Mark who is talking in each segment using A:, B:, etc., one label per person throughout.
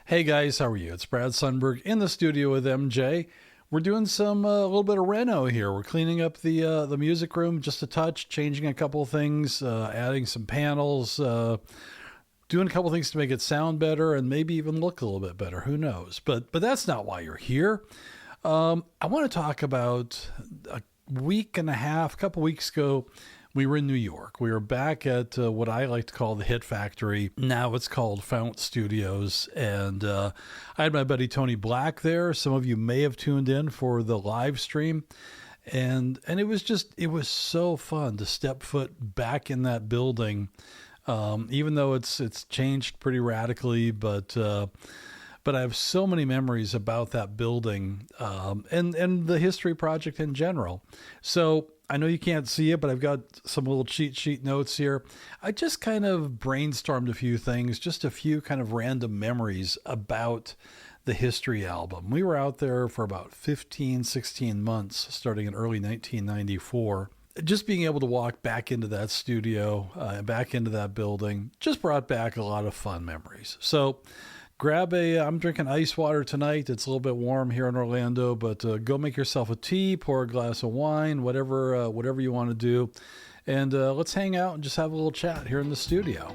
A: Hey guys, how are you? It's Brad Sundberg in the studio with MJ. We're doing some a little bit of reno here. We're cleaning up the music room just a touch, changing a couple of things, adding some panels, doing a couple of things to make it sound better and maybe even look a little bit better. Who knows? But that's not why you're here. I want to talk about a week and a half, a couple weeks ago. We were in New York. We were back at what I like to call the Hit Factory. Now it's called Sony Studios. And I had my buddy Tony Black there. Some of you may have tuned in for the live stream. And it was so fun to step foot back in that building, even though it's changed pretty radically. But I have so many memories about that building and the History Project in general. So I know you can't see it, but I've got some little cheat sheet notes here. I just kind of brainstormed a few things, just a few kind of random memories about the History album. We were out there for about 15, 16 months, starting in early 1994. Just being able to walk back into that studio, back into that building, just brought back a lot of fun memories. So I'm drinking ice water tonight. It's a little bit warm here in Orlando, but go make yourself a tea, pour a glass of wine, whatever you want to do. And let's hang out and just have a little chat here in the studio.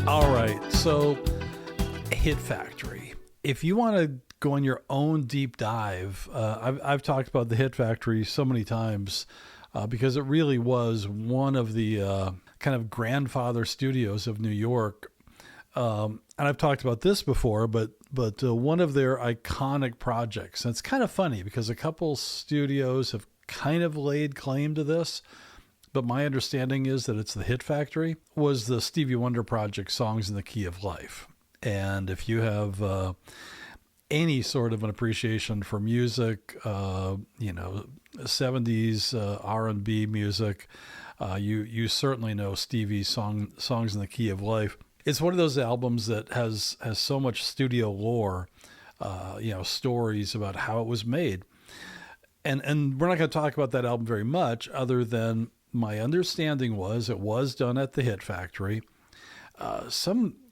A: All right, so Hit Factory. If you want to go on your own deep dive, I've talked about the Hit Factory so many times because it really was one of the kind of grandfather studios of New York. And I've talked about this before, but one of their iconic projects. And it's kind of funny because a couple studios have kind of laid claim to this, but my understanding is that it's the Hit Factory, was the Stevie Wonder project, Songs in the Key of Life. And if you have any sort of an appreciation for music, 70s R&B music, you certainly know Stevie's Songs in the Key of Life. It's one of those albums that has so much studio lore, stories about how it was made. And we're not going to talk about that album very much, other than my understanding was it was done at the Hit Factory.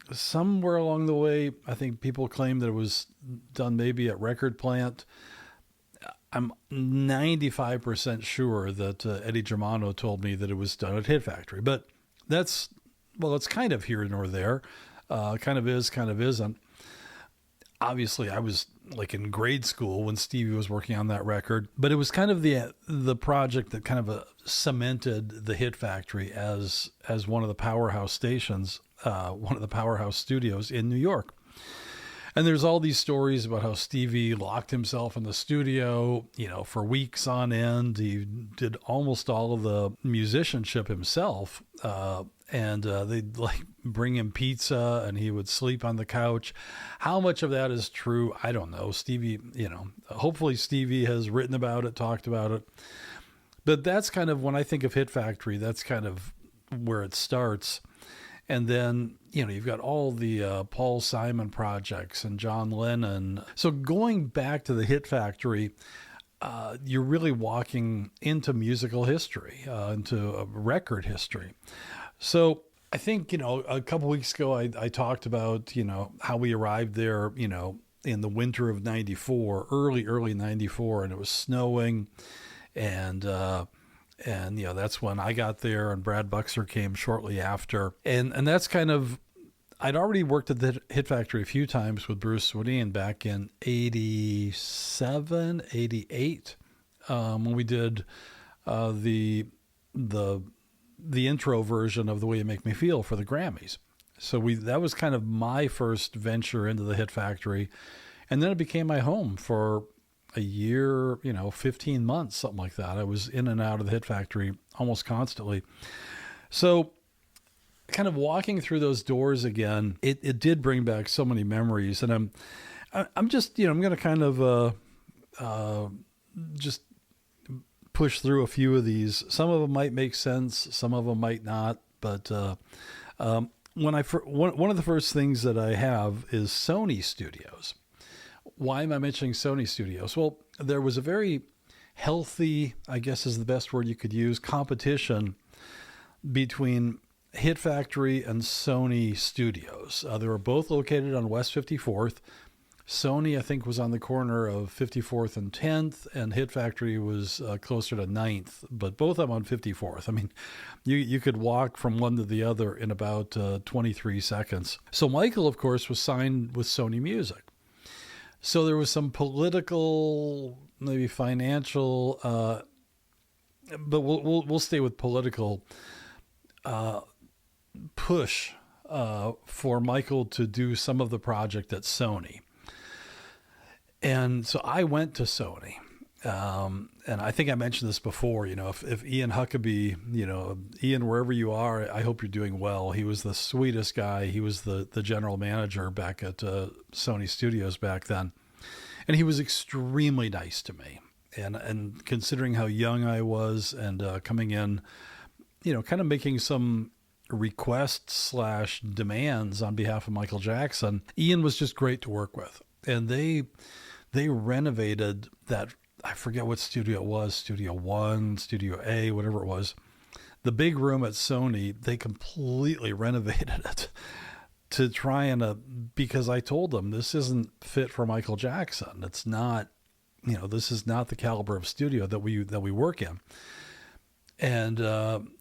A: Somewhere along the way, I think people claim that it was done maybe at Record Plant. I'm 95% sure that Eddie Germano told me that it was done at Hit Factory. But it's kind of here nor there. Kind of is, kind of isn't. Obviously, I was like in grade school when Stevie was working on that record. But it was kind of the project that kind of cemented the Hit Factory as one of the powerhouse stations, one of the powerhouse studios in New York. And there's all these stories about how Stevie locked himself in the studio, for weeks on end. He did almost all of the musicianship himself. And they'd bring him pizza and he would sleep on the couch. How much of that is true? I don't know. Stevie, hopefully Stevie has written about it, talked about it. But that's kind of, when I think of Hit Factory, that's kind of where it starts. And then, you've got all the Paul Simon projects and John Lennon. So going back to the Hit Factory, you're really walking into musical history, into record history. So I think, a couple weeks ago, I talked about, how we arrived there, in the winter of 94, early 94, and it was snowing. And that's when I got there, and Brad Buxer came shortly after. And that's kind of, I'd already worked at the Hit Factory a few times with Bruce Swedien back in 87, 88, when we did the intro version of The Way You Make Me Feel for the Grammys. So that was kind of my first venture into the Hit Factory. And then it became my home for a year, 15 months, something like that. I was in and out of the Hit Factory almost constantly. So kind of walking through those doors again, it did bring back so many memories. And I'm just, I'm going to kind of just push through a few of these. Some of them might make sense. Some of them might not. But one of the first things that I have is Sony Studios. Why am I mentioning Sony Studios? Well, there was a very healthy, I guess is the best word you could use, competition between Hit Factory and Sony Studios. They were both located on West 54th. Sony, I think, was on the corner of 54th and 10th, and Hit Factory was closer to 9th, but both of them on 54th. I mean, you could walk from one to the other in about 23 seconds. So Michael, of course, was signed with Sony Music. So there was some political, maybe financial, but we'll stay with political push for Michael to do some of the project at Sony. And so I went to Sony, and I think I mentioned this before, if Ian Huckabee, Ian, wherever you are, I hope you're doing well. He was the sweetest guy. He was the general manager back at Sony Studios back then. And he was extremely nice to me. And considering how young I was and coming in, kind of making some requests / demands on behalf of Michael Jackson, Ian was just great to work with. And they renovated that, I forget what studio it was, Studio One, Studio A, whatever it was. The big room at Sony, they completely renovated it to try and, because I told them this isn't fit for Michael Jackson. It's not, this is not the caliber of studio that we work in. And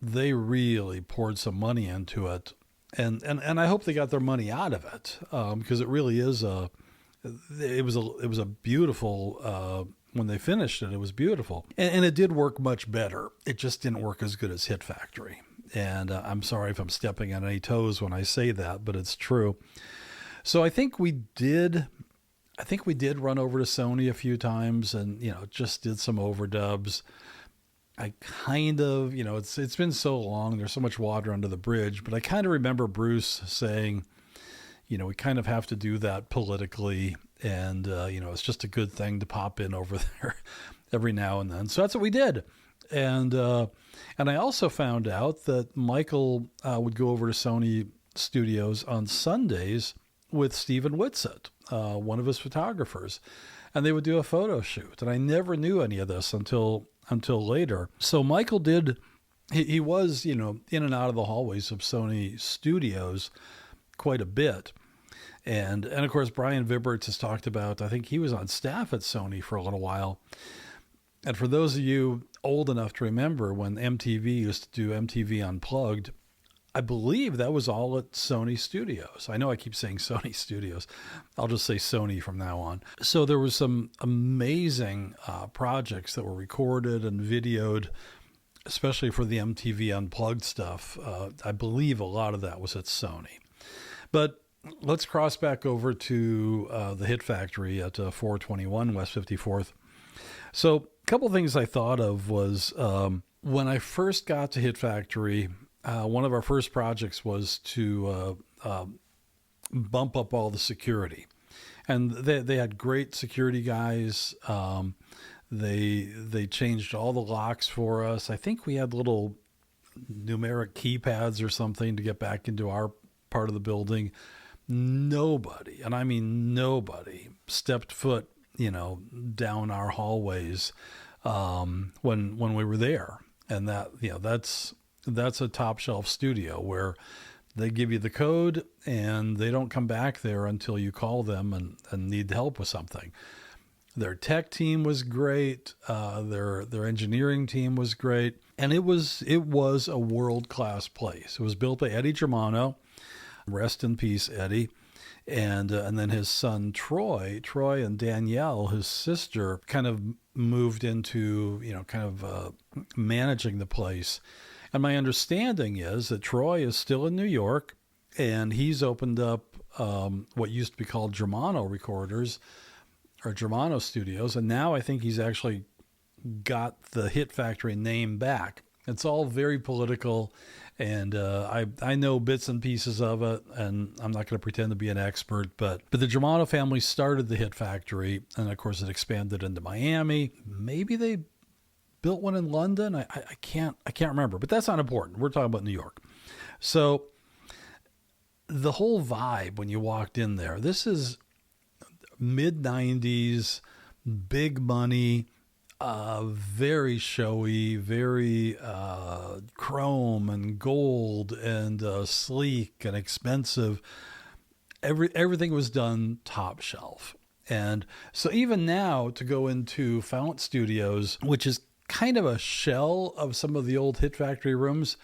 A: they really poured some money into it. And I hope they got their money out of it, because it really is it was a beautiful, when they finished it, it was beautiful. And it did work much better. It just didn't work as good as Hit Factory. And I'm sorry if I'm stepping on any toes when I say that, but it's true. So I think we did run over to Sony a few times and, just did some overdubs. I kind of, it's been so long, there's so much water under the bridge, but I kind of remember Bruce saying, we kind of have to do that politically, and it's just a good thing to pop in over there every now and then. So that's what we did, and I also found out that Michael would go over to Sony Studios on Sundays with Stephen Whitsitt, one of his photographers, and they would do a photo shoot. And I never knew any of this until later. So Michael did. He was in and out of the hallways of Sony Studios quite a bit. And of course, Brian Vibberts has talked about, I think he was on staff at Sony for a little while. And for those of you old enough to remember when MTV used to do MTV Unplugged, I believe that was all at Sony Studios. I know I keep saying Sony Studios. I'll just say Sony from now on. So there was some amazing projects that were recorded and videoed, especially for the MTV Unplugged stuff. I believe a lot of that was at Sony. But let's cross back over to the Hit Factory at 421 West 54th. So a couple things I thought of was when I first got to Hit Factory, one of our first projects was to bump up all the security. And they had great security guys. They changed all the locks for us. I think we had little numeric keypads or something to get back into our part of the building. Nobody, and I mean nobody, stepped foot, down our hallways when we were there. And that's a top shelf studio where they give you the code and they don't come back there until you call them and need help with something. Their tech team was great. Their engineering team was great. And it was a world-class place. It was built by Eddie Germano. Rest in peace, Eddie. And then his son, Troy and Danielle, his sister, kind of moved into, managing the place. And my understanding is that Troy is still in New York, and he's opened up what used to be called Germano Recorders, or Germano Studios, and now I think he's actually got the Hit Factory name back. It's all very political, and I know bits and pieces of it, and I'm not going to pretend to be an expert, but the Germano family started the Hit Factory, and of course it expanded into Miami. Maybe they built one in London. I can't remember, but that's not important. We're talking about New York. So the whole vibe when you walked in there, this is mid 90s, big money, very showy, very chrome and gold and sleek and expensive. Everything was done top shelf. And so even now, to go into Fount Studios, which is kind of a shell of some of the old Hit Factory rooms,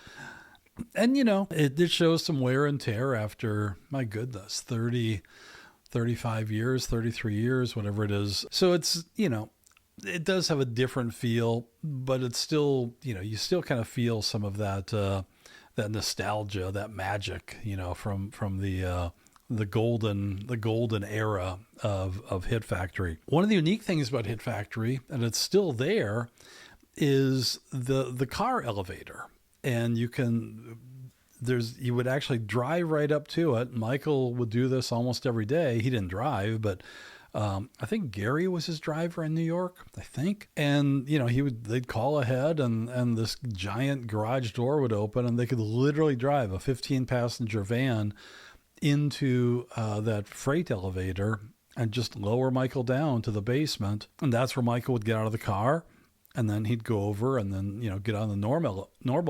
A: and it shows some wear and tear after, my goodness, 35 years, 33 years, whatever it is. So it's, it does have a different feel, but it's still, you still kind of feel some of that nostalgia, that magic, from the golden era of Hit Factory. One of the unique things about Hit Factory, and it's still there, is the car elevator. And you would actually drive right up to it. Michael would do this almost every day. He didn't drive, but I think Gary was his driver in New York, I think. And, they'd call ahead and this giant garage door would open and they could literally drive a 15-passenger van into that freight elevator and just lower Michael down to the basement. And that's where Michael would get out of the car. And then he'd go over and then, get on the normal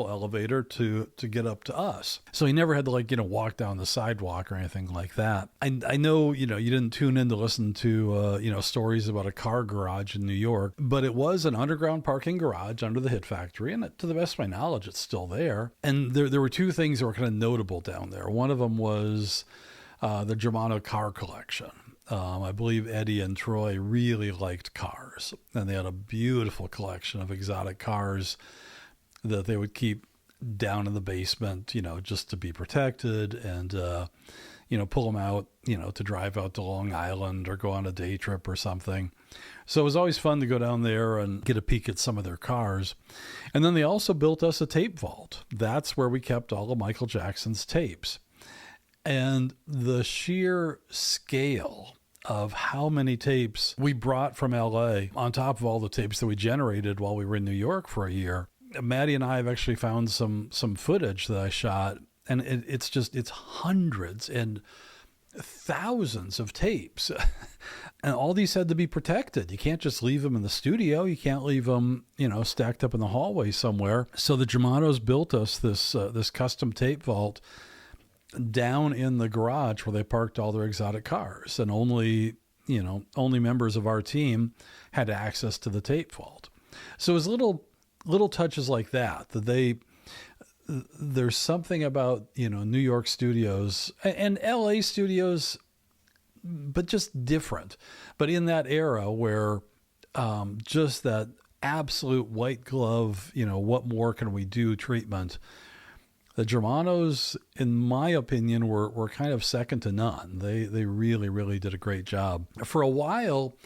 A: elevator to get up to us. So he never had to walk down the sidewalk or anything like that. I know, you didn't tune in to listen to, stories about a car garage in New York, but it was an underground parking garage under the Hit Factory. And to the best of my knowledge, it's still there. And there were two things that were kind of notable down there. One of them was the Germano car collection. I believe Eddie and Troy really liked cars, and they had a beautiful collection of exotic cars that they would keep down in the basement, just to be protected and, pull them out, to drive out to Long Island or go on a day trip or something. So it was always fun to go down there and get a peek at some of their cars. And then they also built us a tape vault. That's where we kept all of Michael Jackson's tapes. And the sheer scale of how many tapes we brought from LA on top of all the tapes that we generated while we were in New York for a year. Maddie and I have actually found some footage that I shot, and it's hundreds and thousands of tapes. And all these had to be protected. You can't just leave them in the studio. You can't leave them, stacked up in the hallway somewhere. So the Germanos built us this custom tape vault down in the garage where they parked all their exotic cars, and only members of our team had access to the tape vault. So it was little touches like that there's something about, New York studios and LA studios, but just different. But in that era where just that absolute white glove, what more can we do treatment, the Germanos, in my opinion, were kind of second to none. They really, really did a great job. For a while,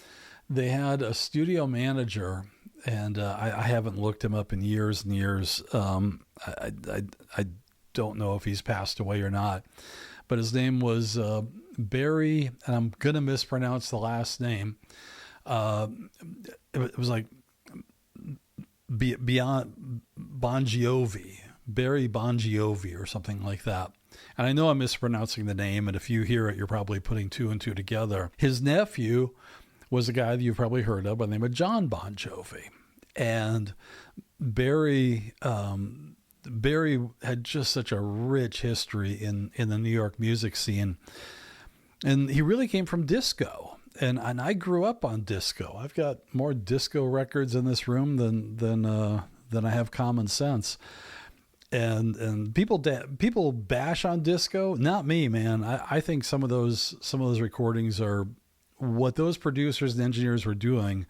A: they had a studio manager, and I haven't looked him up in years and years. I don't know if he's passed away or not, but his name was Barry, and I'm going to mispronounce the last name. It was like Beyond Bongiovi. Barry Bongiovi or something like that. And I know I'm mispronouncing the name, and if you hear it, you're probably putting two and two together. His nephew was a guy that you've probably heard of by the name of John Bon Jovi. And Barry had just such a rich history in the New York music scene. And he really came from disco. And I grew up on disco. I've got more disco records in this room than I have common sense. And people bash on disco. Not me, man. I think some of those recordings are what those producers and engineers were doing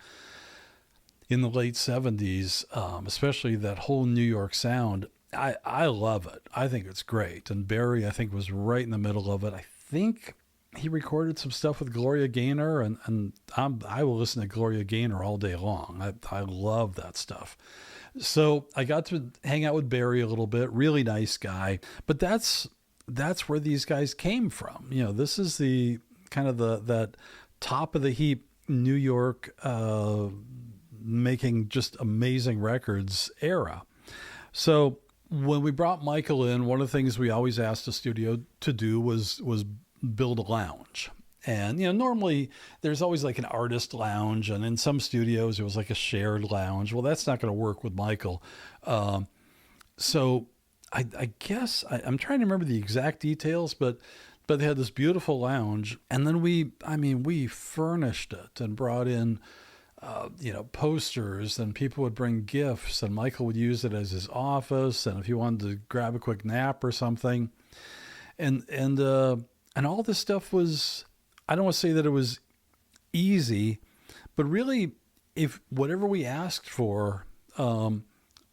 A: in the late 70s, especially that whole New York sound. I love it. I think it's great. And Barry, I think, was right in the middle of it. I think he recorded some stuff with Gloria Gaynor, and I will listen to Gloria Gaynor all day long. I love that stuff. So I got to hang out with Barry a little bit. Really nice guy. But that's where these guys came from. This is the kind of that top of the heap New York making just amazing records era. So when we brought Michael in, one of the things we always asked the studio to do was build a lounge. And, normally there's always like an artist lounge, and in some studios it was like a shared lounge. Well, that's not going to work with Michael. So I guess I'm trying to remember the exact details, but they had this beautiful lounge, and then we furnished it and brought in, posters, and people would bring gifts, and Michael would use it as his office. And if he wanted to grab a quick nap or something, and all this stuff was, I don't want to say that it was easy, but really, if whatever we asked for,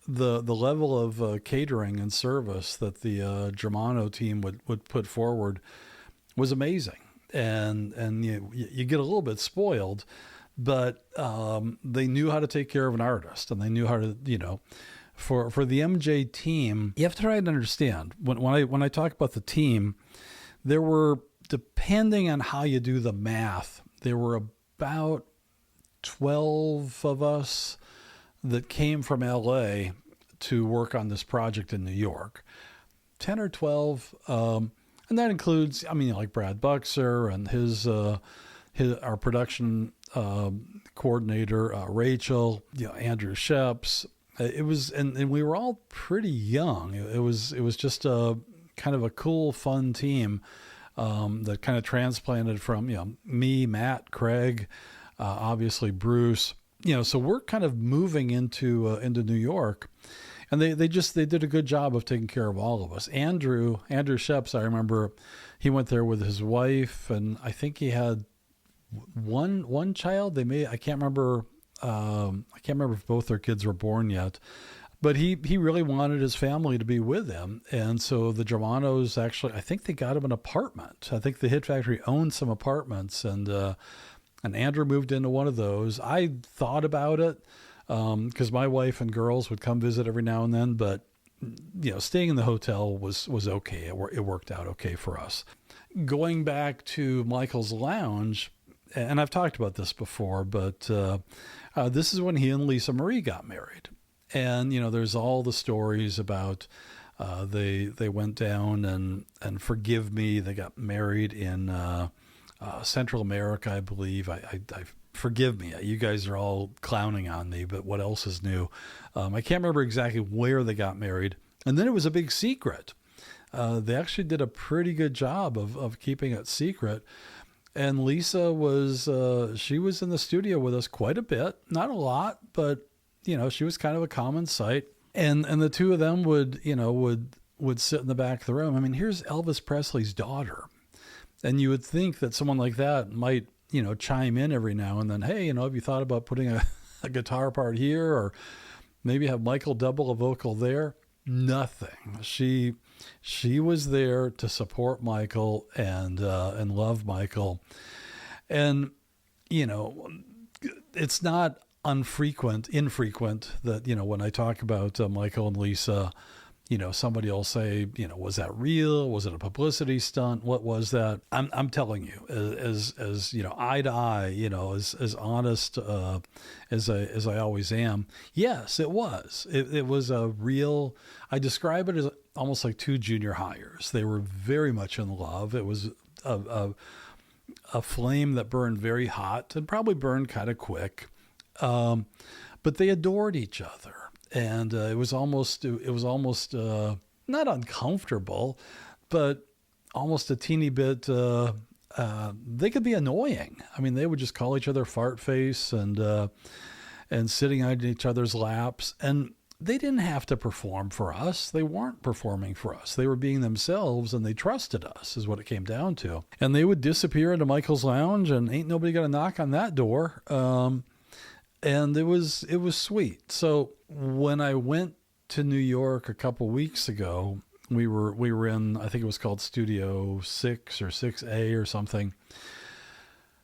A: the level of catering and service that the Germano team would put forward was amazing. And you get a little bit spoiled, but they knew how to take care of an artist, and they knew how to, for the MJ team, you have to try to understand when I talk about the team, there were, depending on how you do the math, there were about 12 of us that came from LA to work on this project in New York. 10 or 12, and that includes, like Brad Buxer and our production coordinator, Rachel, Andrew Sheps. It was, and we were all pretty young. It was just a kind of a cool, fun team that kind of transplanted from, me, Matt, Craig, obviously Bruce, so we're kind of moving into New York, and they did a good job of taking care of all of us. Andrew Sheps, I remember he went there with his wife, and I think he had one child. I can't remember if both their kids were born yet, but he really wanted his family to be with him. And so the Germanos actually, I think they got him an apartment. I think the Hit Factory owned some apartments, and Andrew moved into one of those. I thought about it, because my wife and girls would come visit every now and then, but staying in the hotel was okay. It worked out okay for us. Going back to Michael's lounge, and I've talked about this before, but this is when he and Lisa Marie got married. And, there's all the stories about they went down and forgive me, they got married in Central America, I believe. I forgive me, you guys are all clowning on me, but what else is new? I can't remember exactly where they got married. And then it was a big secret. They actually did a pretty good job of keeping it secret. And Lisa she was in the studio with us quite a bit, not a lot, but she was kind of a common sight. And the two of them would sit in the back of the room. Here's Elvis Presley's daughter. And you would think that someone like that might, chime in every now and then. Hey, have you thought about putting a guitar part here, or maybe have Michael double a vocal there? Nothing. She was there to support Michael and love Michael. And, it's not infrequent that, when I talk about Michael and Lisa, somebody will say, was that real? Was it a publicity stunt? What was that? I'm telling you, as eye to eye, as honest as I always am. Yes, it was. It was a real. I describe it as almost like two junior hires. They were very much in love. It was a flame that burned very hot and probably burned kind of quick, but they adored each other. And it was almost not uncomfortable, but almost a teeny bit. They could be annoying. They would just call each other fart face and sitting on each other's laps. And they didn't have to perform for us. They weren't performing for us. They were being themselves, and they trusted us, is what it came down to. And they would disappear into Michael's lounge, and ain't nobody gonna knock on that door. And it was sweet. So when I went to New York a couple weeks ago, we were in, I think it was called Studio 6 or 6A or something.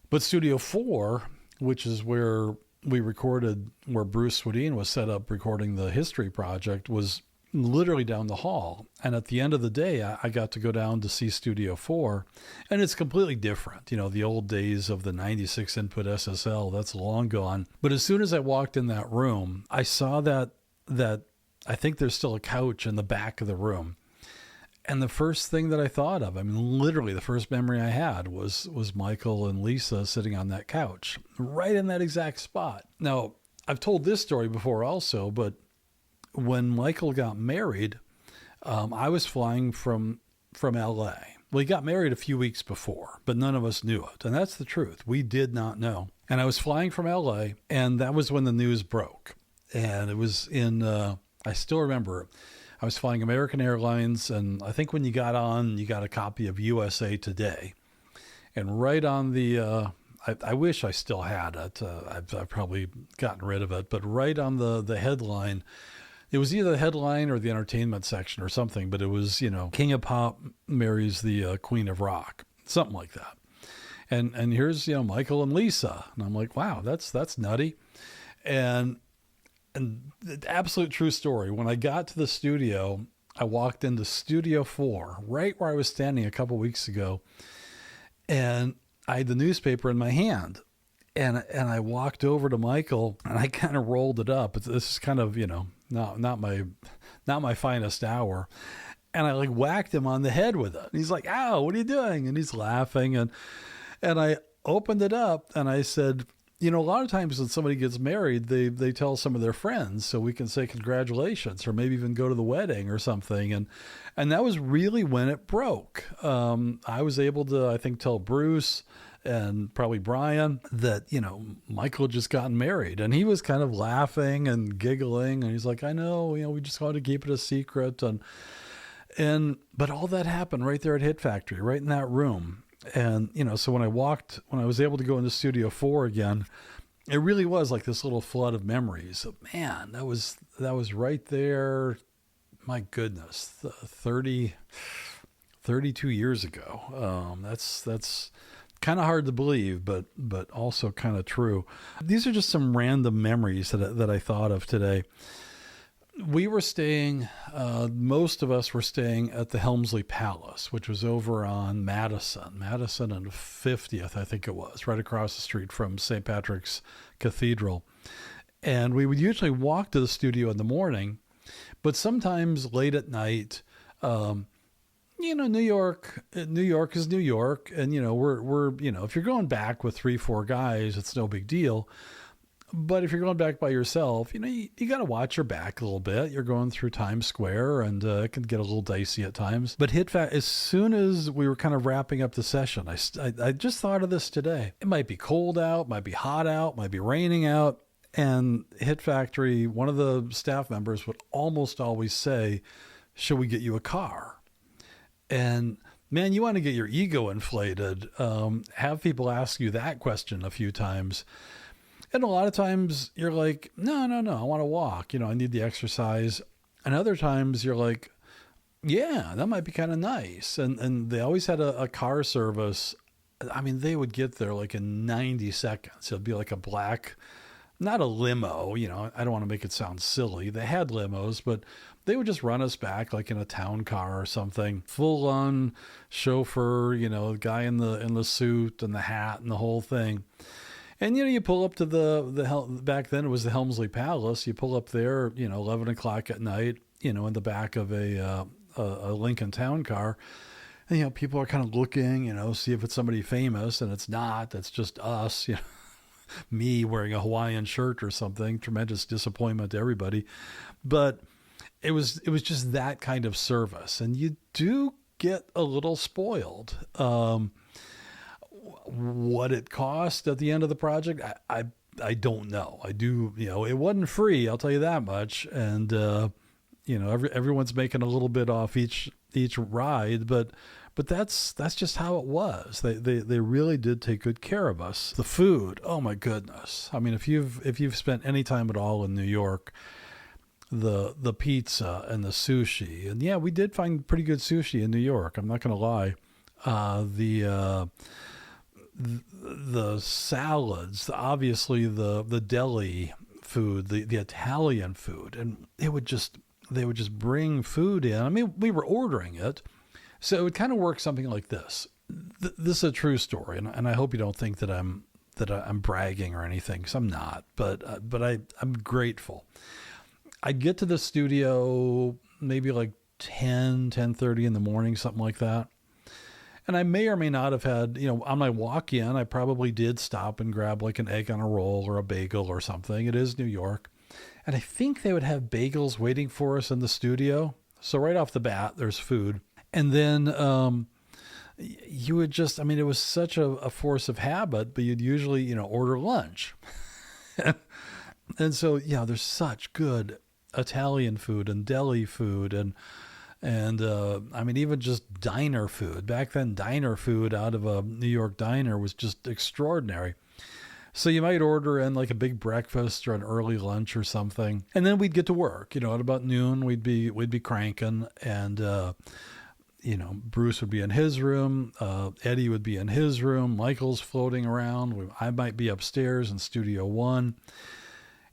A: But Studio 4, which is where we recorded, where Bruce Swedien was set up recording the History Project, was literally down the hall. And at the end of the day, I got to go down to see Studio 4, and it's completely different. The old days of the 96 input SSL, that's long gone. But as soon as I walked in that room, I saw that I think there's still a couch in the back of the room. And the first thing that I thought of, I mean, literally the first memory I had was Michael and Lisa sitting on that couch, right in that exact spot. Now, I've told this story before also, but when Michael got married, I was flying from LA. Well, he got married a few weeks before, but none of us knew it. And that's the truth. We did not know. And I was flying from LA, and that was when the news broke. And it was in, I still remember, I was flying American Airlines, and I think when you got on, you got a copy of USA Today. And right on the, I wish I still had it. I've probably gotten rid of it. But right on the headline, it was either the headline or the entertainment section or something, but it was, King of Pop marries the Queen of Rock, something like that. And here's, Michael and Lisa. And I'm like, wow, that's nutty. And the absolute true story. When I got to the studio, I walked into Studio 4, right where I was standing a couple weeks ago, and I had the newspaper in my hand. And I walked over to Michael, and I kind of rolled it up. This is kind of, not my finest hour. And I whacked him on the head with it. And he's like, ow, what are you doing? And he's laughing. And I opened it up, and I said, a lot of times when somebody gets married, they tell some of their friends so we can say congratulations, or maybe even go to the wedding or something. And that was really when it broke. I was able to, I think, tell Bruce and probably Brian that, Michael had just gotten married, and he was kind of laughing and giggling. And he's like, I know, we just wanted to keep it a secret. But all that happened right there at Hit Factory, right in that room. And, so when I was able to go into Studio 4 again, it really was like this little flood of memories. Man, that was right there. My goodness, 32 years ago. That's kind of hard to believe, but also kind of true. These are just some random memories that I thought of today. We were staying, most of us were staying at the Helmsley Palace, which was over on Madison and 50th, I think it was, right across the street from St. Patrick's Cathedral. And we would usually walk to the studio in the morning, but sometimes late at night, New York is New York. And, we're if you're going back with 3-4 guys, it's no big deal. But if you're going back by yourself, you got to watch your back a little bit. You're going through Times Square, and it can get a little dicey at times. But as soon as we were kind of wrapping up the session, I just thought of this today. It might be cold out, might be hot out, might be raining out. And Hit Factory, one of the staff members would almost always say, should we get you a car? And man, you want to get your ego inflated. Have people ask you that question a few times. And a lot of times you're like, no, I want to walk. I need the exercise. And other times you're like, yeah, that might be kind of nice. And they always had a car service. I mean, they would get there in 90 seconds. It'd be like a black, not a limo, I don't want to make it sound silly. They had limos, but they would just run us back in a town car or something. Full on chauffeur, the guy in the suit and the hat and the whole thing. And, you pull up to back then it was the Helmsley Palace. You pull up there, 11 o'clock at night, in the back of a Lincoln town car. And, people are kind of looking, see if it's somebody famous, and it's not. That's just us, me wearing a Hawaiian shirt or something. Tremendous disappointment to everybody. But it was just that kind of service. And you do get a little spoiled. What it cost at the end of the project, I don't know. I do, it wasn't free, I'll tell you that much. And, everyone's making a little bit off each ride, but that's just how it was. They really did take good care of us. The food, oh my goodness. I mean, if you've spent any time at all in New York, the pizza and the sushi, and yeah, we did find pretty good sushi in New York. I'm not going to lie. The salads, obviously the deli food, the Italian food, and they would just bring food in. I mean, we were ordering it, so it would kind of work something like this. This is a true story, and I hope you don't think that I'm bragging or anything, because I'm not. But I'm grateful. I'd get to the studio maybe 10:30 in the morning, something like that. And I may or may not have had, on my walk in, I probably did stop and grab like an egg on a roll or a bagel or something. It is New York. And I think they would have bagels waiting for us in the studio. So right off the bat, there's food. And then you would just, it was such a force of habit, but you'd usually, order lunch. And so, there's such good Italian food and deli food and even just diner food. Back then, diner food out of a New York diner was just extraordinary. So you might order in like a big breakfast or an early lunch or something, and then we'd get to work. At about noon, we'd be cranking, and Bruce would be in his room, Eddie would be in his room, Michael's floating around. I might be upstairs in Studio One,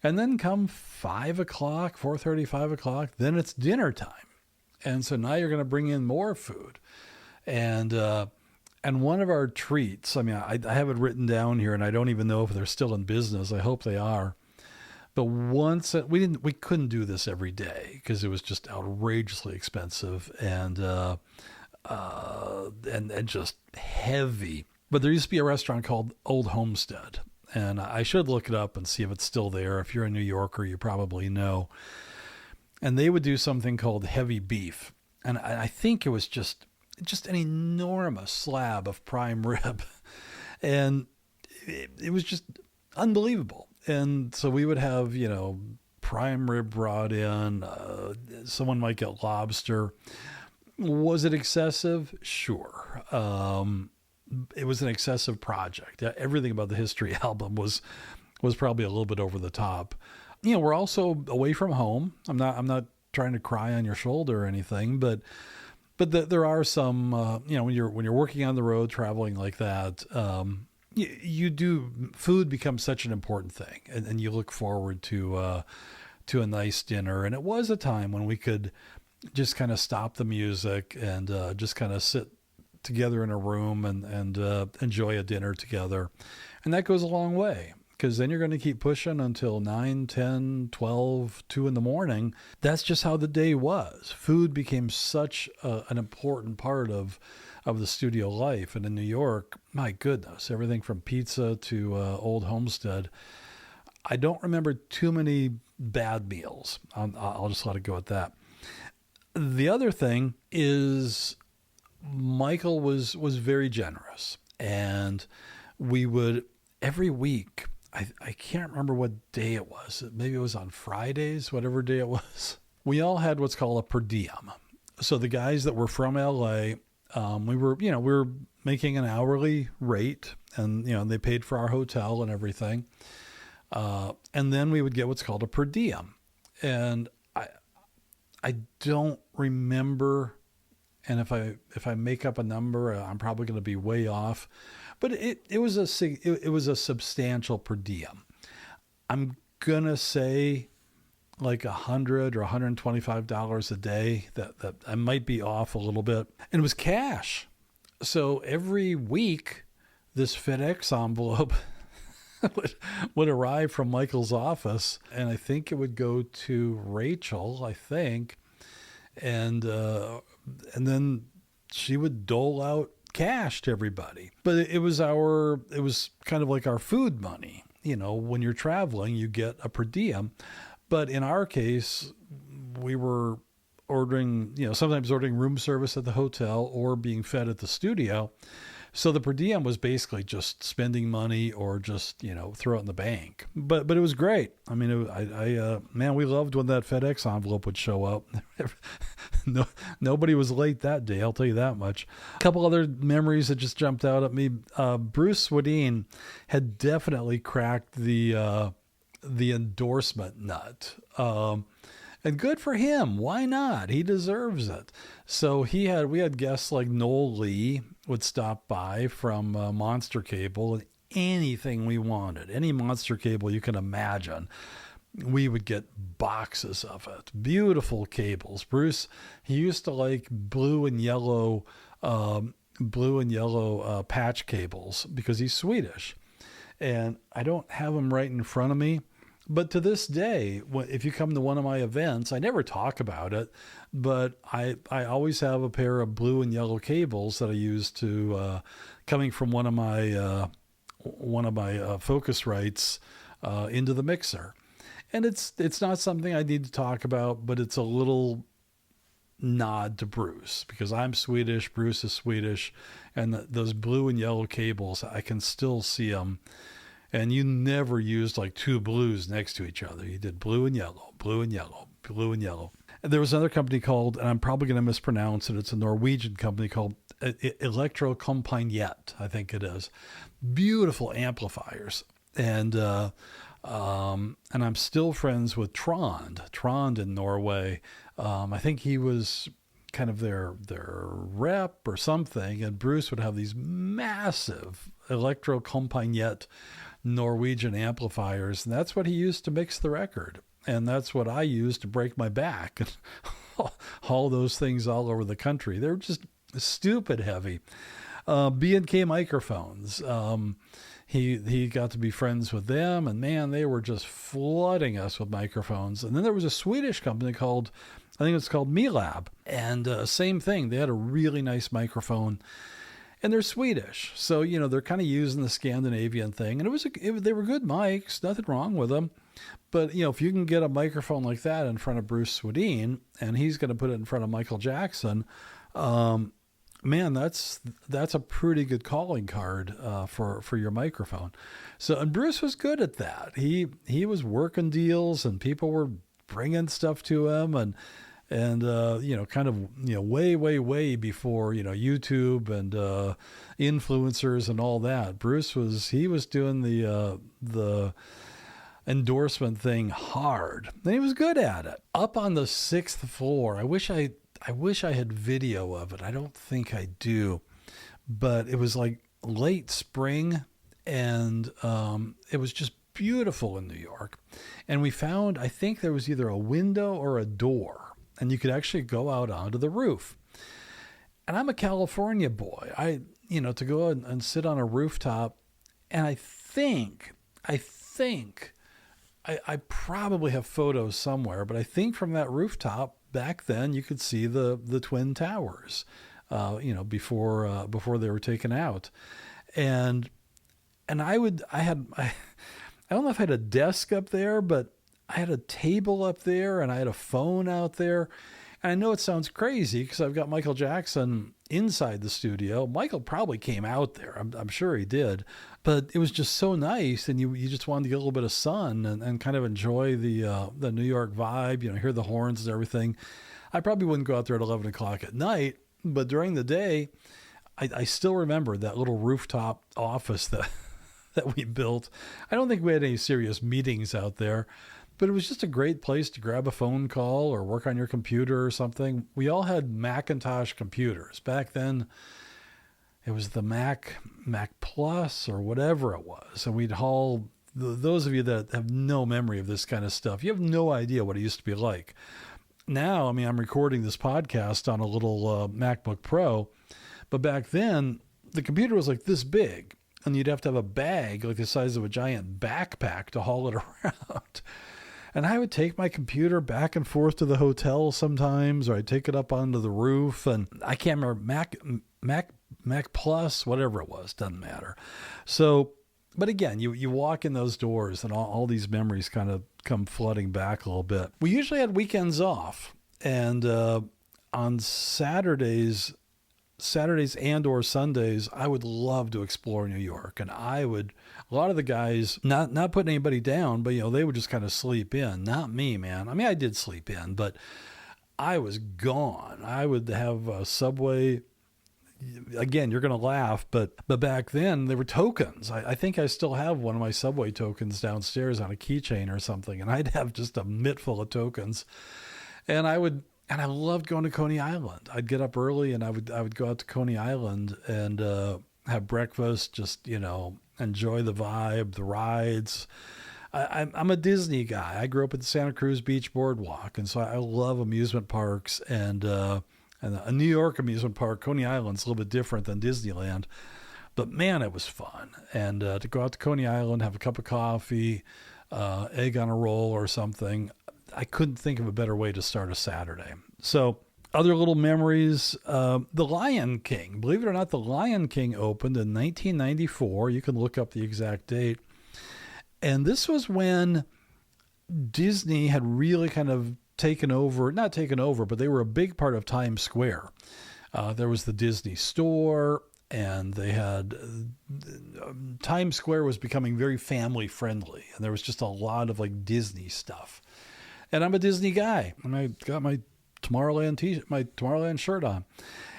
A: and then come 5 o'clock, 4:30, 5 o'clock, then it's dinner time. And so now you're going to bring in more food. And one of our treats, I have it written down here and I don't even know if they're still in business. I hope they are. But we couldn't do this every day because it was just outrageously expensive and just heavy. But there used to be a restaurant called Old Homestead. And I should look it up and see if it's still there. If you're a New Yorker, you probably know. And they would do something called heavy beef. And I think it was just an enormous slab of prime rib. And it was just unbelievable. And so we would have, prime rib brought in. Someone might get lobster. Was it excessive? Sure. It was an excessive project. Everything about the history album was probably a little bit over the top. We're also away from home. I'm not trying to cry on your shoulder or anything, but there are some, when you're working on the road, traveling like that, food becomes such an important thing, and you look forward to a nice dinner. And it was a time when we could just kind of stop the music and just kind of sit together in a room and enjoy a dinner together. And that goes a long way. Because then you're going to keep pushing until 9, 10, 12, 2 in the morning. That's just how the day was. Food became such an important part of the studio life. And in New York, my goodness, everything from pizza to Old Homestead. I don't remember too many bad meals. I'll just let it go at that. The other thing is Michael was very generous. And we would, every week, I can't remember what day it was. Maybe it was on Fridays, whatever day it was. We all had what's called a per diem. So the guys that were from LA, we were making an hourly rate, and they paid for our hotel and everything. And then we would get what's called a per diem. And I don't remember, and if I make up a number, I'm probably going to be way off. But it was a substantial per diem. I'm gonna say like $100 or $125 a day. That I might be off a little bit. And it was cash. So every week, this FedEx envelope would arrive from Michael's office, and I think it would go to Rachel. I think, and then she would dole out cash to everybody. But it was kind of like our food money. When you're traveling, you get a per diem. But in our case, we were ordering, sometimes ordering room service at the hotel or being fed at the studio. So the per diem was basically just spending money or just, throw it in the bank. But it was great. Man, we loved when that FedEx envelope would show up. Nobody was late that day, I'll tell you that much. A couple other memories that just jumped out at me. Bruce Swedien had definitely cracked the endorsement nut. And good for him. Why not? He deserves it. So we had guests like Noel Lee would stop by from Monster Cable, and anything we wanted, any Monster Cable you can imagine, we would get boxes of it. Beautiful cables. Bruce, he used to like blue and yellow patch cables because he's Swedish. And I don't have them right in front of me. But to this day, if you come to one of my events, I never talk about it, but I always have a pair of blue and yellow cables that I use to coming from one of my Focusrites into the mixer, and it's not something I need to talk about, but it's a little nod to Bruce because I'm Swedish, Bruce is Swedish, and those blue and yellow cables, I can still see them. And you never used like two blues next to each other. You did blue and yellow, blue and yellow, blue and yellow. And there was another company called, and I'm probably going to mispronounce it, it's a Norwegian company called Elektrokompaniet, I think it is. Beautiful amplifiers. And I'm still friends with Trond in Norway. I think he was kind of their rep or something, and Bruce would have these massive Elektrokompaniet Norwegian amplifiers, and that's what he used to mix the record, and that's what I used to break my back and haul those things all over the country. They're just stupid heavy. B&K microphones. He got to be friends with them, and man, they were just flooding us with microphones. And then there was a Swedish company called, I think it's called Milab, and same thing. They had a really nice microphone, and they're Swedish, so they're kind of using the Scandinavian thing. And they were good mics, nothing wrong with them. But if you can get a microphone like that in front of Bruce Swedin, and he's going to put it in front of Michael Jackson, man, that's a pretty good calling card for your microphone. So, and Bruce was good at that. He was working deals, and people were bringing stuff to him, and kind of way before YouTube and influencers and all that. Bruce was doing the endorsement thing hard, and he was good at it. Up on the 6th floor, I wish I had video of it. I don't think I do, but it was like late spring, and it was just beautiful in New York. And we found, I think there was either a window or a door, and you could actually go out onto the roof. And I'm a California boy. To go and sit on a rooftop, and I think I probably have photos somewhere, but I think from that rooftop back then you could see the Twin Towers, before they were taken out. And I don't know if I had a desk up there, but I had a table up there, and I had a phone out there. And I know it sounds crazy because I've got Michael Jackson inside the studio. Michael probably came out there. I'm sure he did. But it was just so nice, and you just wanted to get a little bit of sun and kind of enjoy the New York vibe, hear the horns and everything. I probably wouldn't go out there at 11 o'clock at night, but during the day, I still remember that little rooftop office that we built. I don't think we had any serious meetings out there, but it was just a great place to grab a phone call or work on your computer or something. We all had Macintosh computers. Back then, it was the Mac Plus or whatever it was. And we'd haul, those of you that have no memory of this kind of stuff, you have no idea what it used to be like. Now, I'm recording this podcast on a little MacBook Pro, but back then, the computer was like this big, and you'd have to have a bag like the size of a giant backpack to haul it around. And I would take my computer back and forth to the hotel sometimes, or I'd take it up onto the roof, and I can't remember, Mac Plus, whatever it was, doesn't matter. So, but again, you walk in those doors, and all these memories kind of come flooding back a little bit. We usually had weekends off, and on Saturdays and or Sundays, I would love to explore New York. And a lot of the guys, not putting anybody down, but they would just kind of sleep in. Not me, man. I did sleep in, but I was gone. I would have a Subway. Again, you're going to laugh, but back then there were tokens. I think I still have one of my Subway tokens downstairs on a keychain or something, and I'd have just a mitt full of tokens. And I loved going to Coney Island. I'd get up early, and I would go out to Coney Island and have breakfast, just, enjoy the vibe, the rides. I'm a Disney guy. I grew up at the Santa Cruz Beach Boardwalk, and so I love amusement parks. And a New York amusement park, Coney Island's a little bit different than Disneyland. But, man, it was fun. And to go out to Coney Island, have a cup of coffee, egg on a roll or something. I couldn't think of a better way to start a Saturday. So other little memories, The Lion King. Believe it or not, The Lion King opened in 1994. You can look up the exact date. And this was when Disney had really kind of not taken over, but they were a big part of Times Square. There was the Disney store, and they had Times Square was becoming very family friendly, and there was just a lot of like Disney stuff. And I'm a Disney guy, and I got my Tomorrowland shirt on.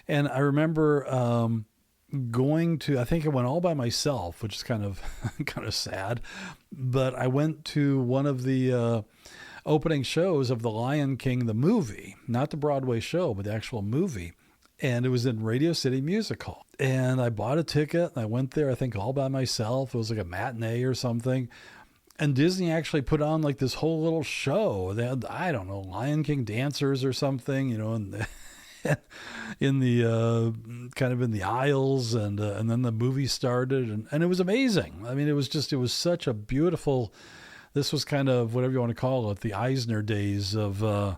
A: And I remember going to, I think I went all by myself, which is kind of sad, but I went to one of the opening shows of The Lion King, the movie, not the Broadway show, but the actual movie. And it was in Radio City Music Hall. And I bought a ticket and I went there, I think all by myself. It was like a matinee or something. And Disney actually put on like this whole little show. They had, I don't know, Lion King dancers or something, you know, and in the kind of in the aisles, and then the movie started, and it was amazing. I mean, it was such a beautiful. This was kind of whatever you want to call it, the Eisner days of, the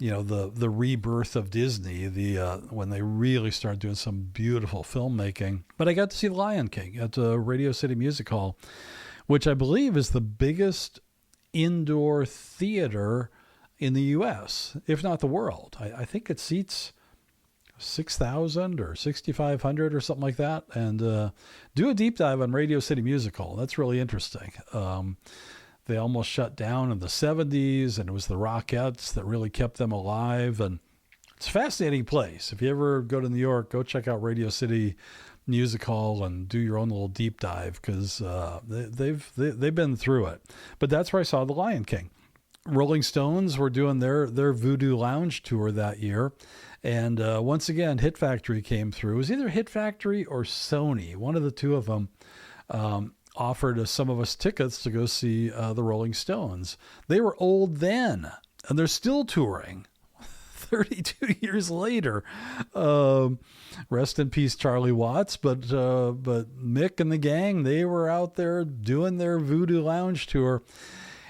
A: rebirth of Disney, when they really started doing some beautiful filmmaking. But I got to see The Lion King at Radio City Music Hall, which I believe is the biggest indoor theater in the U.S., if not the world. I think it seats 6,000 or 6,500 or something like that. And do a deep dive on Radio City Music Hall. That's really interesting. They almost shut down in the 70s, and it was the Rockettes that really kept them alive. And it's a fascinating place. If you ever go to New York, go check out Radio City Music Hall and do your own little deep dive, because they've been through it. But that's where I saw The Lion King. Rolling Stones were doing their Voodoo Lounge tour that year. And once again, Hit Factory came through. It was either Hit Factory or Sony. One of the two of them offered some of us tickets to go see the Rolling Stones. They were old then, and they're still touring 32 years later. Rest in peace, Charlie Watts. But Mick and the gang, they were out there doing their Voodoo Lounge tour.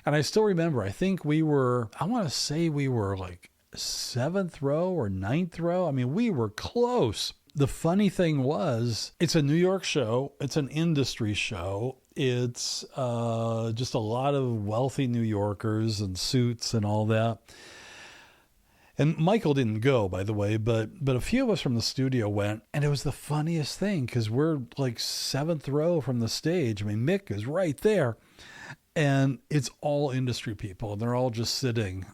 A: And I still remember, I think we were like 7th row or 9th row. I mean, we were close. The funny thing was, it's a New York show. It's an industry show. It's just a lot of wealthy New Yorkers and suits and all that. And Michael didn't go, by the way, but a few of us from the studio went, and it was the funniest thing, because we're like 7th row from the stage. I mean, Mick is right there. And it's all industry people, and they're all just sitting,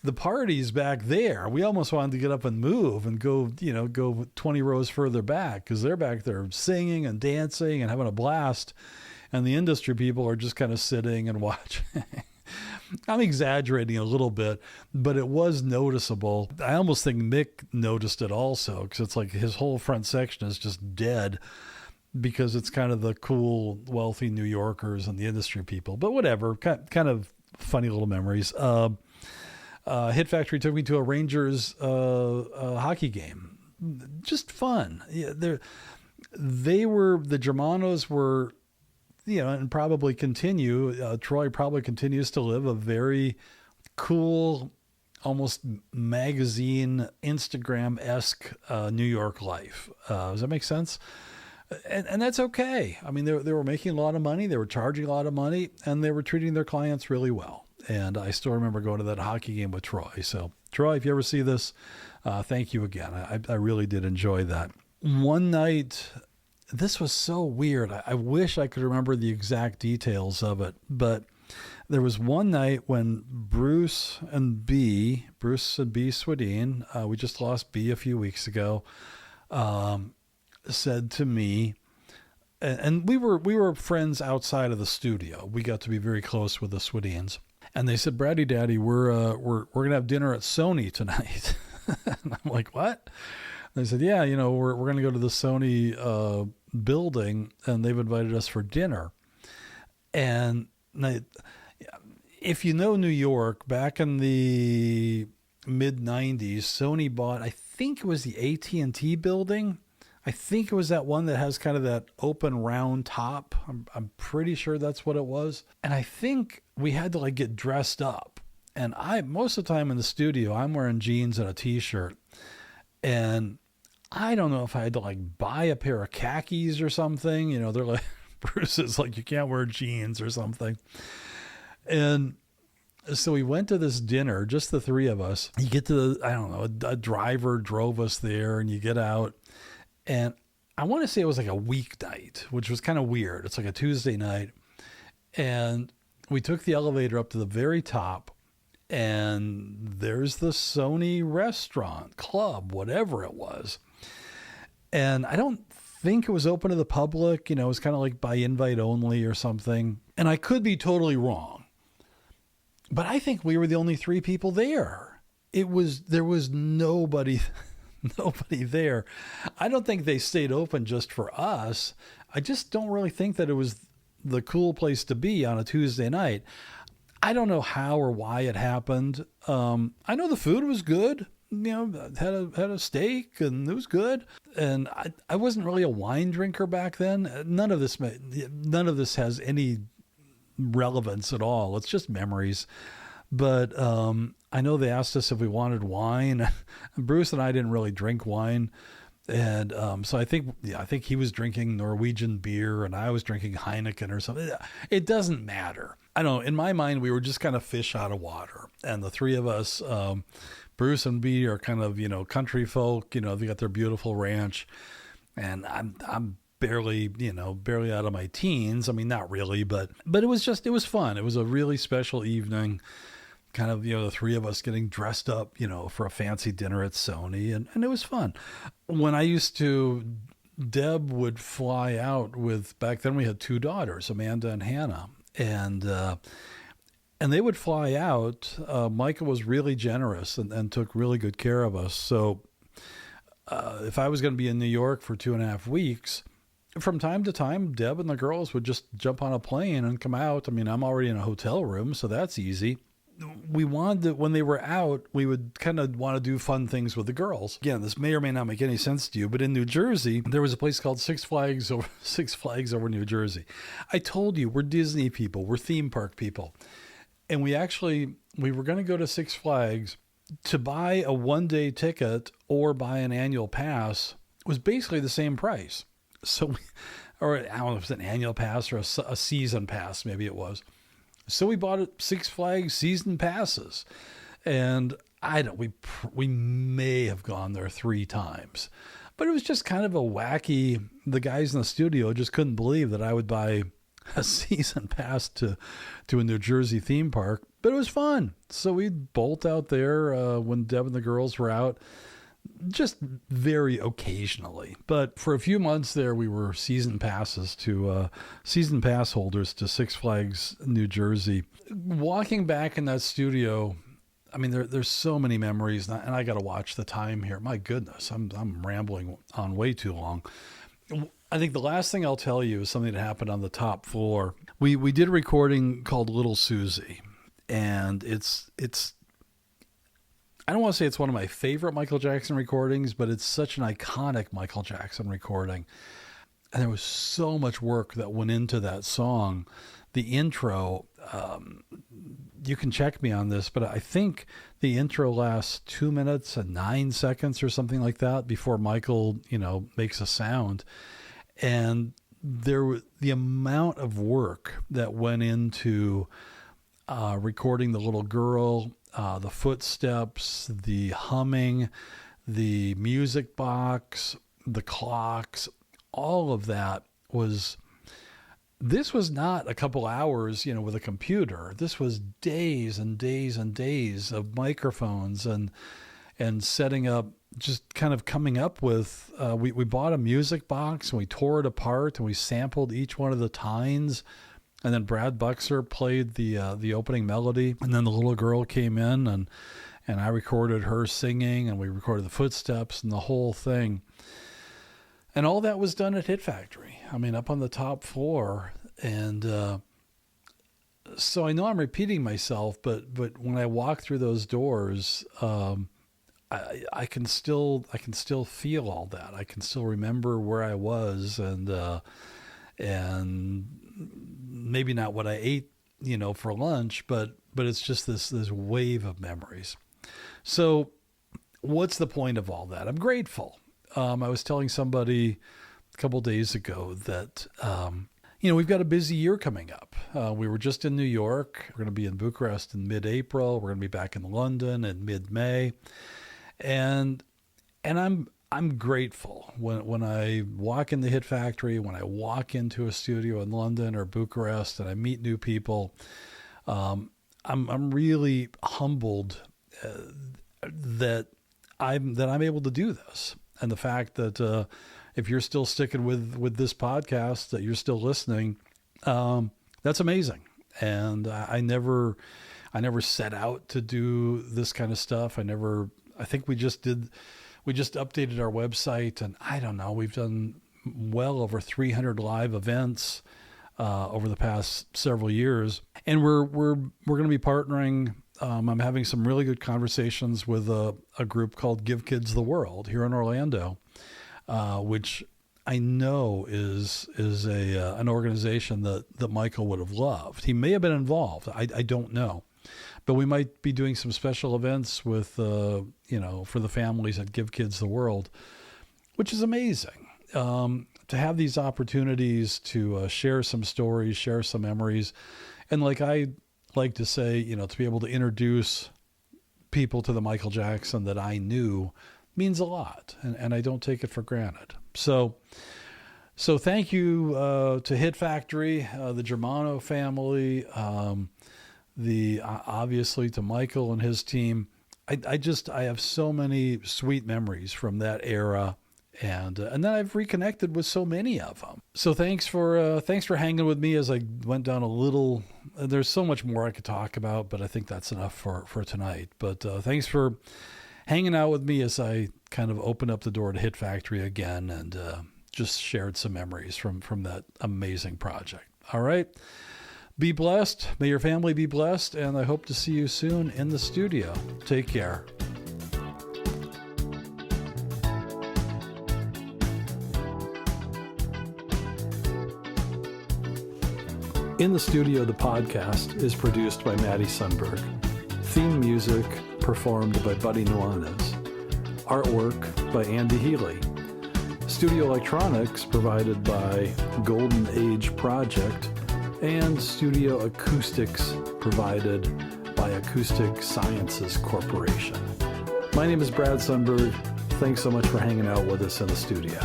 A: the party's back there. We almost wanted to get up and move and go 20 rows further back, because they're back there singing and dancing and having a blast. And the industry people are just kind of sitting and watching. I'm exaggerating a little bit, but it was noticeable. I almost think Mick noticed it also, because it's like his whole front section is just dead, because it's kind of the cool, wealthy New Yorkers and the industry people. But whatever, kind of funny little memories. Hit Factory took me to a Rangers hockey game. Just fun. Yeah, the Germanos were, and probably continue. Troy probably continues to live a very cool, almost magazine, Instagram-esque New York life. Does that make sense? And that's okay. I mean, they were making a lot of money. They were charging a lot of money, and they were treating their clients really well. And I still remember going to that hockey game with Troy. So, Troy, if you ever see this, thank you again. I really did enjoy that. One night, this was so weird. I wish I could remember the exact details of it. But there was one night when Bruce and B Swedin, we just lost B a few weeks ago, said to me, and we were friends outside of the studio. We got to be very close with the Swedins, and they said, "Braddy Daddy, we're gonna have dinner at Sony tonight." And I'm like, "What?" And they said, "Yeah, we're gonna go to the Sony building, and they've invited us for dinner." And if you know New York, back in the mid-90s, Sony bought, I think it was the AT&T building. I think it was that one that has kind of that open round top. I'm pretty sure that's what it was. And I think we had to like get dressed up. And most of the time in the studio, I'm wearing jeans and a t-shirt. And I don't know if I had to like buy a pair of khakis or something. You know, they're like, Bruce is like, you can't wear jeans or something. And so we went to this dinner, just the three of us. You get to I don't know, a driver drove us there, and you get out. And I want to say it was like a weeknight, which was kind of weird. It's like a Tuesday night. And we took the elevator up to the very top, and there's the Sony restaurant, club, whatever it was. And I don't think it was open to the public. You know, it was kind of like by invite only or something. And I could be totally wrong, but I think we were the only three people there. There was nobody there. I don't think they stayed open just for us. I just don't really think that it was the cool place to be on a Tuesday night. I don't know how or why it happened. I know the food was good. You know, had a steak and it was good. And I wasn't really a wine drinker back then. None of this has any relevance at all. It's just memories. But I know they asked us if we wanted wine. Bruce and I didn't really drink wine. And so I think he was drinking Norwegian beer and I was drinking Heineken or something. It doesn't matter. I don't know. In my mind, we were just kind of fish out of water. And the three of us, Bruce and B are kind of, you know, country folk, you know, they got their beautiful ranch, and I'm barely out of my teens. I mean, not really, but it was fun. It was a really special evening, kind of, you know, the three of us getting dressed up, you know, for a fancy dinner at Sony, and it was fun. When Deb would fly out back then we had two daughters, Amanda and Hannah, and they would fly out. Michael was really generous and took really good care of us. So if I was going to be in New York for 2.5 weeks, from time to time, Deb and the girls would just jump on a plane and come out. I mean, I'm already in a hotel room, so that's easy. We wanted to, when they were out, we would kind of want to do fun things with the girls. Again, this may or may not make any sense to you, but in New Jersey, there was a place called Six Flags over New Jersey. I told you, we're Disney people, we're theme park people. And we were going to go to Six Flags. To buy a one-day ticket or buy an annual pass was basically the same price. So, or I don't know if it's an annual pass or a season pass, maybe it was. So we bought Six Flags season passes. And we may have gone there 3 times. But it was just kind of a wacky, the guys in the studio just couldn't believe that I would buy a season pass to a New Jersey theme park, but it was fun. So we'd bolt out there when Deb and the girls were out, just very occasionally. But for a few months there, we were season pass holders to Six Flags New Jersey. Walking back in that studio, I mean, there's so many memories, and I got to watch the time here. My goodness, I'm rambling on way too long. I think the last thing I'll tell you is something that happened on the top floor. We did a recording called Little Susie, and it's I don't want to say it's one of my favorite Michael Jackson recordings, but it's such an iconic Michael Jackson recording. And there was so much work that went into that song. The intro, you can check me on this, but I think the intro lasts 2 minutes and 9 seconds or something like that before Michael, you know, makes a sound. And the amount of work that went into recording the little girl, the footsteps, the humming, the music box, the clocks, all of that this was not a couple hours, you know, with a computer. This was days and days and days of microphones and setting up, just kind of coming up with, we bought a music box and we tore it apart and we sampled each one of the tines. And then Brad Buxer played the opening melody. And then the little girl came in and I recorded her singing and we recorded the footsteps and the whole thing. And all that was done at Hit Factory. I mean, up on the top floor. And so I know I'm repeating myself, but when I walk through those doors, I can still feel all that. I can still remember where I was, and maybe not what I ate, for lunch, but it's just this wave of memories. So what's the point of all that? I'm grateful. I was telling somebody a couple days ago that, we've got a busy year coming up. We were just in New York. We're going to be in Bucharest in mid-April. We're going to be back in London in mid-May. And I'm grateful when I walk in the Hit Factory, when I walk into a studio in London or Bucharest and I meet new people. I'm really humbled that I'm able to do this, and the fact that if you're still sticking with this podcast, that you're still listening, that's amazing. And I never set out to do this kind of stuff. I think we just updated our website, and I don't know, we've done well over 300 live events over the past several years, and we're going to be partnering. I'm having some really good conversations with a group called Give Kids the World here in Orlando, which I know is an organization that Michael would have loved. He may have been involved. I don't know. But we might be doing some special events with, for the families at Give Kids the World, which is amazing. To have these opportunities to share some stories, share some memories. And like I like to say, to be able to introduce people to the Michael Jackson that I knew means a lot. And I don't take it for granted. So thank you to Hit Factory, the Germano family, obviously to Michael and his team. I have so many sweet memories from that era, and then I've reconnected with so many of them. So thanks for hanging with me as I went down a little. There's so much more I could talk about, but I think that's enough for tonight. But thanks for hanging out with me as I kind of opened up the door to Hit Factory again, and just shared some memories from that amazing project. All right. Be blessed. May your family be blessed, and I hope to see you soon in the studio. Take care. In the Studio, the podcast is produced by Maddie Sundberg. Theme music performed by Buddy Nuanez. Artwork by Andy Healy. Studio electronics provided by Golden Age Project, and studio acoustics provided by Acoustic Sciences Corporation. My name is Brad Sundberg. Thanks so much for hanging out with us in the studio.